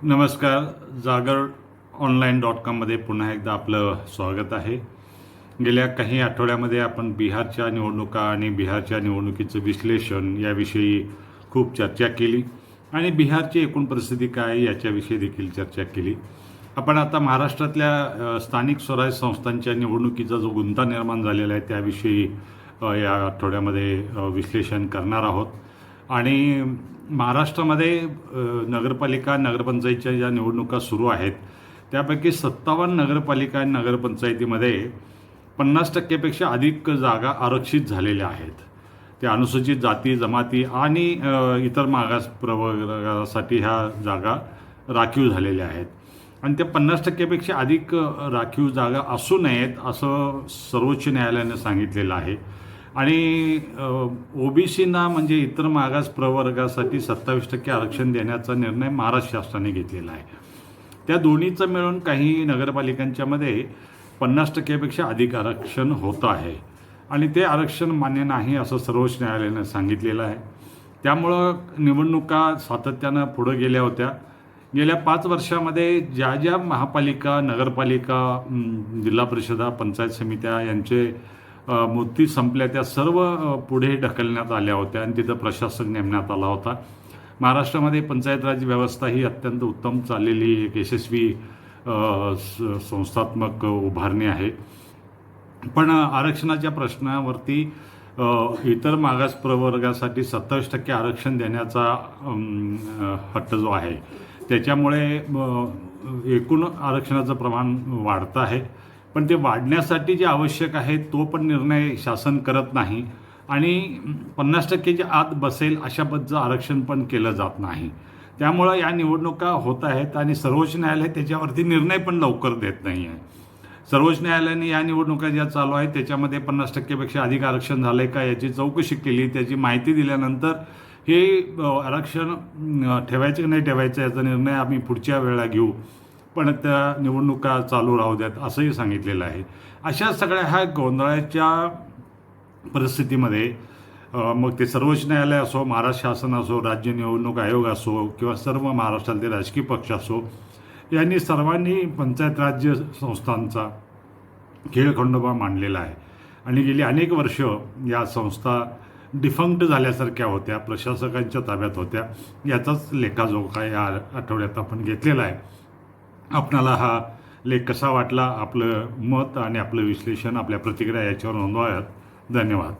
नमस्कार. जागर.online.com मध्ये पुन्हा एकदा आपलं स्वागत आहे. गेल्या काही आठवड्यामध्ये आपण बिहारच्या निवडणुका आणि बिहारच्या निवडणुकीचं विश्लेषण याविषयी खूप चर्चा केली आणि बिहारची एकूण परिस्थिती काय याच्याविषयी देखील चर्चा केली. आपण आता महाराष्ट्रातल्या स्थानिक स्वराज्य संस्थांच्या निवडणुकीचा जो गुंता निर्माण झालेला आहे त्याविषयी या आठवड्यामध्ये विश्लेषण करणार आहोत. आणि महाराष्ट्रामध्ये नगरपालिका नगरपंचायतीच्या ज्या निवडणुका सुरू आहेत त्यापैकी 57 नगरपालिका आणि नगरपंचायतीमध्ये 50% अधिक जागा आरक्षित झालेल्या आहेत. त्या अनुसूचित जाती जमाती आणि इतर मागास प्रवर्गासाठी ह्या जागा राखीव झालेल्या आहेत. आणि त्या 50%पेक्षा अधिक राखीव जागा असू नयेत असं सर्वोच्च न्यायालयाने सांगितलेलं आहे. आणि ओबीसीना म्हणजे इतर मागास प्रवर्गासाठी 27% आरक्षण देण्याचा निर्णय महाराष्ट्र शासनाने घेतलेला आहे. त्या दोन्हीचं मिळून काही नगरपालिकांच्यामध्ये 50%पेक्षा अधिक आरक्षण होतं आहे आणि ते आरक्षण मान्य नाही असं सर्वोच्च न्यायालयाने सांगितलेलं आहे. त्यामुळं निवडणुका सातत्यानं पुढं गेल्या होत्या. गेल्या 5 वर्षामध्ये ज्या ज्या महापालिका नगरपालिका जिल्हा परिषदा पंचायत समित्या यांचे मुदती संपल्या त्या सर्व पुढे ढकलण्यात आल्या होत्या आणि तिथं प्रशासक नेमण्यात आला होता. महाराष्ट्रामध्ये पंचायत राज व्यवस्था ही अत्यंत उत्तम चाललेली एक यशस्वी संस्थात्मक उभारणी आहे. पण आरक्षणाच्या प्रश्नावरती इतर मागास प्रवर्गासाठी 27% आरक्षण देण्याचा हट्ट जो आहे त्याच्यामुळे एकूण आरक्षणाचं प्रमाण वाढतं आहे. पण ते वाढण्यासाठी जे आवश्यक आहे तो पण निर्णय शासन करत नाही आणि 50%च्या आत बसेल अशा पद्धतीचं आरक्षण पण केलं जात नाही. त्यामुळं या निवडणुका होत आहेत आणि सर्वोच्च न्यायालय त्याच्यावरती निर्णय पण लवकर देत नाही आहे. सर्वोच्च न्यायालयाने या निवडणुका ज्या चालू आहेत त्याच्यामध्ये 50%पेक्षा अधिक आरक्षण झालं आहे का याची चौकशी केली. त्याची माहिती दिल्यानंतर हे आरक्षण ठेवायचं की नाही ठेवायचं याचा निर्णय आम्ही पुढच्या वेळेला घेऊ, पण त्या निवडणुका चालू राहू द्यात असंही सांगितलेलं आहे. अशा सगळ्या ह्या गोंधळाच्या परिस्थितीमध्ये मग ते सर्वोच्च न्यायालय असो, महाराष्ट्र शासन असो, राज्य निवडणूक आयोग असो किंवा सर्व महाराष्ट्रातले राजकीय पक्ष असो यांनी सर्वांनी पंचायत राज्य संस्थांचा खेळखंडोबा मांडलेला आहे. आणि गेली अनेक वर्ष या संस्था डिफंक्ट झाल्यासारख्या होत्या, प्रशासकांच्या ताब्यात होत्या. याचाच लेखाजोखा या आठवड्यात आपण घेतलेला आहे. आपणाला हा लेख कसा वाटला, आपलं मत आणि आपलं विश्लेषण आपल्या प्रतिक्रिया याच्यावर नोंदवाव्यात. धन्यवाद.